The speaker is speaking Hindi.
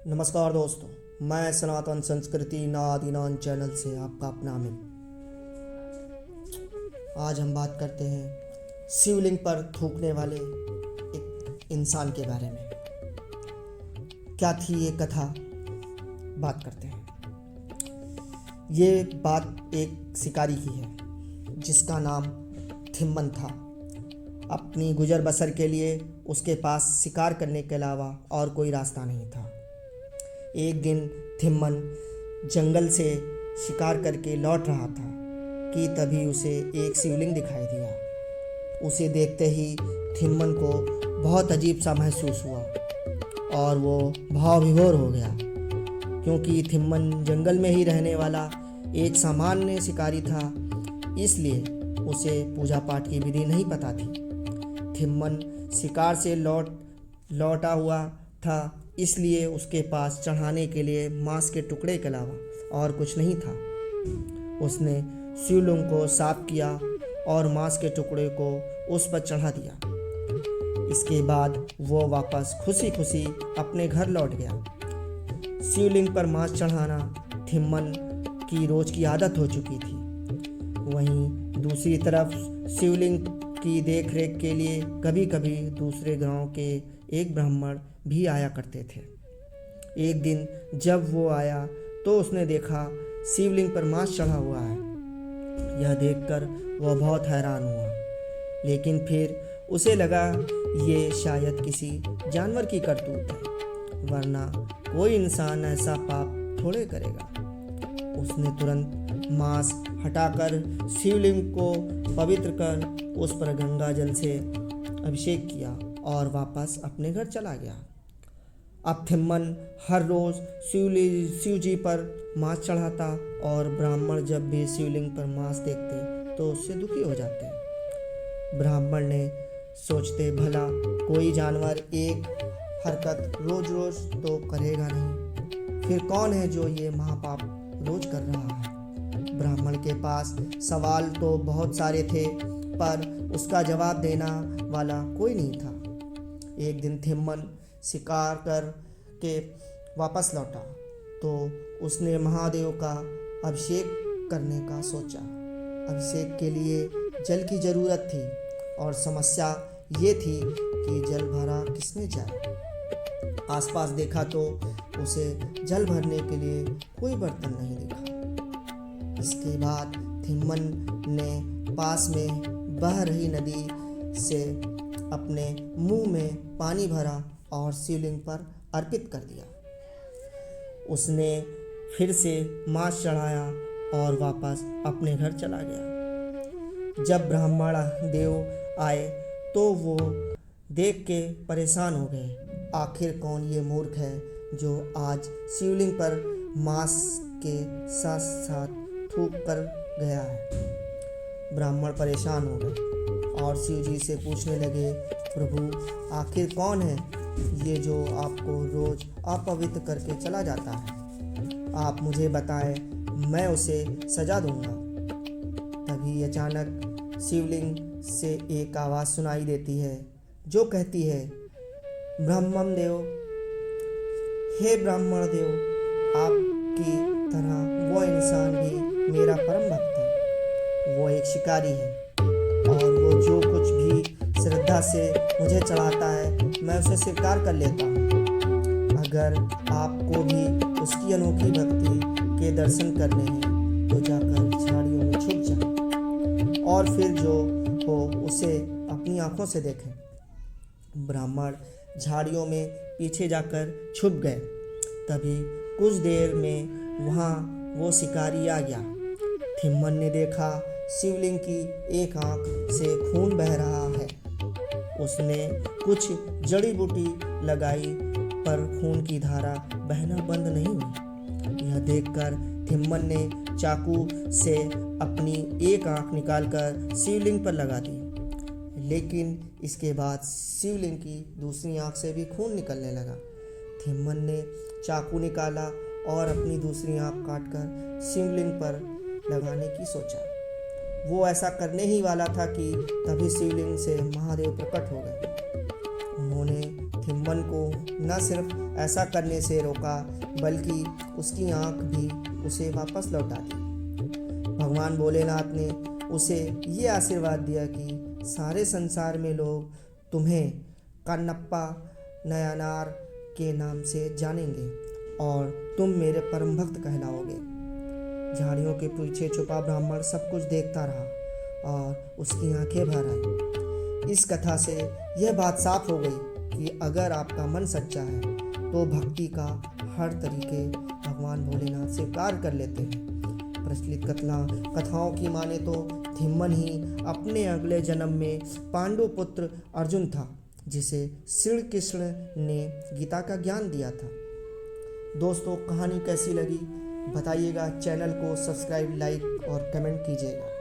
नमस्कार दोस्तों, मैं सनातन संस्कृति नादिनान चैनल से आपका अपना अमित। आज हम बात करते हैं शिवलिंग पर थूकने वाले एक इंसान के बारे में। क्या थी ये कथा, बात करते हैं। ये बात एक शिकारी की है जिसका नाम थिम्मन था। अपनी गुजर बसर के लिए उसके पास शिकार करने के अलावा और कोई रास्ता नहीं था। एक दिन थिम्मन जंगल से शिकार करके लौट रहा था कि तभी उसे एक शिवलिंग दिखाई दिया। उसे देखते ही थिम्मन को बहुत अजीब सा महसूस हुआ और वो भाव विभोर हो गया, क्योंकि थिम्मन जंगल में ही रहने वाला एक सामान्य शिकारी था, इसलिए उसे पूजा पाठ की विधि नहीं पता थी। थिम्मन शिकार से लौटा हुआ था, इसलिए उसके पास चढ़ाने के लिए मांस के टुकड़े के अलावा और कुछ नहीं था। उसने शिवलिंग को साफ किया और मांस के टुकड़े को उस पर चढ़ा दिया। इसके बाद वो वापस खुशी खुशी अपने घर लौट गया। शिवलिंग पर मांस चढ़ाना थिम्मन की रोज की आदत हो चुकी थी। वहीं दूसरी तरफ शिवलिंग की देखरेख के लिए कभी कभी दूसरे गांव के एक ब्राह्मण भी आया करते थे। एक दिन जब वो आया तो उसने देखा शिवलिंग पर मांस चढ़ा हुआ है। यह देखकर वह बहुत हैरान हुआ, लेकिन फिर उसे लगा ये शायद किसी जानवर की करतूत है, वरना कोई इंसान ऐसा पाप थोड़े करेगा। उसने तुरंत मांस हटाकर शिवलिंग को पवित्र कर उस पर गंगा जल से अभिषेक किया और वापस अपने घर चला गया। अब थिम्मन हर रोज़ शिव जी पर मांस चढ़ाता और ब्राह्मण जब भी शिवलिंग पर मांस देखते तो उससे दुखी हो जाते। ब्राह्मण ने सोचते, भला कोई जानवर एक हरकत रोज रोज तो करेगा नहीं, फिर कौन है जो ये महापाप रोज कर रहा है। ब्राह्मण के पास सवाल तो बहुत सारे थे, पर उसका जवाब देना वाला कोई नहीं था। एक दिन थिम्मन शिकार कर के वापस लौटा तो उसने महादेव का अभिषेक करने का सोचा। अभिषेक के लिए जल की ज़रूरत थी और समस्या ये थी कि जल भरा किसमें जाए। आसपास देखा तो उसे जल भरने के लिए कोई बर्तन नहीं दिखा। इसके बाद थिम्मन ने पास में बह रही नदी से अपने मुंह में पानी भरा और शिवलिंग पर अर्पित कर दिया। उसने फिर से मांस चढ़ाया और वापस अपने घर चला गया। जब ब्राह्मण देव आए तो वो देख के परेशान हो गए। आखिर कौन ये मूर्ख है जो आज शिवलिंग पर मांस के साथ साथ थूक कर गया है। ब्राह्मण परेशान हो गए और शिव जी से पूछने लगे, प्रभु आखिर कौन है ये जो आपको रोज अपवित्र करके चला जाता है? आप मुझे बताएं, मैं उसे सजा दूंगा। तभी अचानक शिवलिंग से एक आवाज़ सुनाई देती है जो कहती है, ब्रह्मम देव, हे ब्राह्मण देव, आपकी तरह वो इंसान भी मेरा परम भक्त है। वो एक शिकारी है और वो जो कुछ भी श्रद्धा से मुझे चढ़ाता है मैं उसे स्वीकार कर लेता हूँ। अगर आपको भी उसकी अनोखी भक्ति के दर्शन करने हैं तो जाकर झाड़ियों में छुप जाएं और फिर जो हो उसे अपनी आंखों से देखें। ब्राह्मण झाड़ियों में पीछे जाकर छुप गए। तभी कुछ देर में वहाँ वो शिकारी आ गया। थिम्मन ने देखा शिवलिंग की एक आंख से खून बह रहा है। उसने कुछ जड़ी बूटी लगाई पर खून की धारा बहना बंद नहीं हुई। यह देखकर थिम्मन ने चाकू से अपनी एक आंख निकालकर शिवलिंग पर लगा दी, लेकिन इसके बाद शिवलिंग की दूसरी आंख से भी खून निकलने लगा। थिम्मन ने चाकू निकाला और अपनी दूसरी आंख काटकर शिवलिंग पर लगाने की सोचा। वो ऐसा करने ही वाला था कि तभी शिवलिंग से महादेव प्रकट हो गए। उन्होंने थिम्मन मन को न सिर्फ ऐसा करने से रोका बल्कि उसकी आंख भी उसे वापस लौटा दी। भगवान भोलेनाथ ने उसे ये आशीर्वाद दिया कि सारे संसार में लोग तुम्हें कन्नप्पा नयनार के नाम से जानेंगे और तुम मेरे परम भक्त कहलाओगे। झाड़ियों के पीछे छुपा ब्राह्मण सब कुछ देखता रहा और उसकी आंखें भर आई। इस कथा से यह बात साफ हो गई कि अगर आपका मन सच्चा है तो भक्ति का हर तरीके भगवान भोलेनाथ स्वीकार कर लेते हैं। प्रचलित कथाओं की माने तो धिम्मन ही अपने अगले जन्म में पांडु पुत्र अर्जुन था, जिसे श्री कृष्ण ने गीता का ज्ञान दिया था। दोस्तों, कहानी कैसी लगी बताइएगा। चैनल को सब्सक्राइब, लाइक और कमेंट कीजिएगा।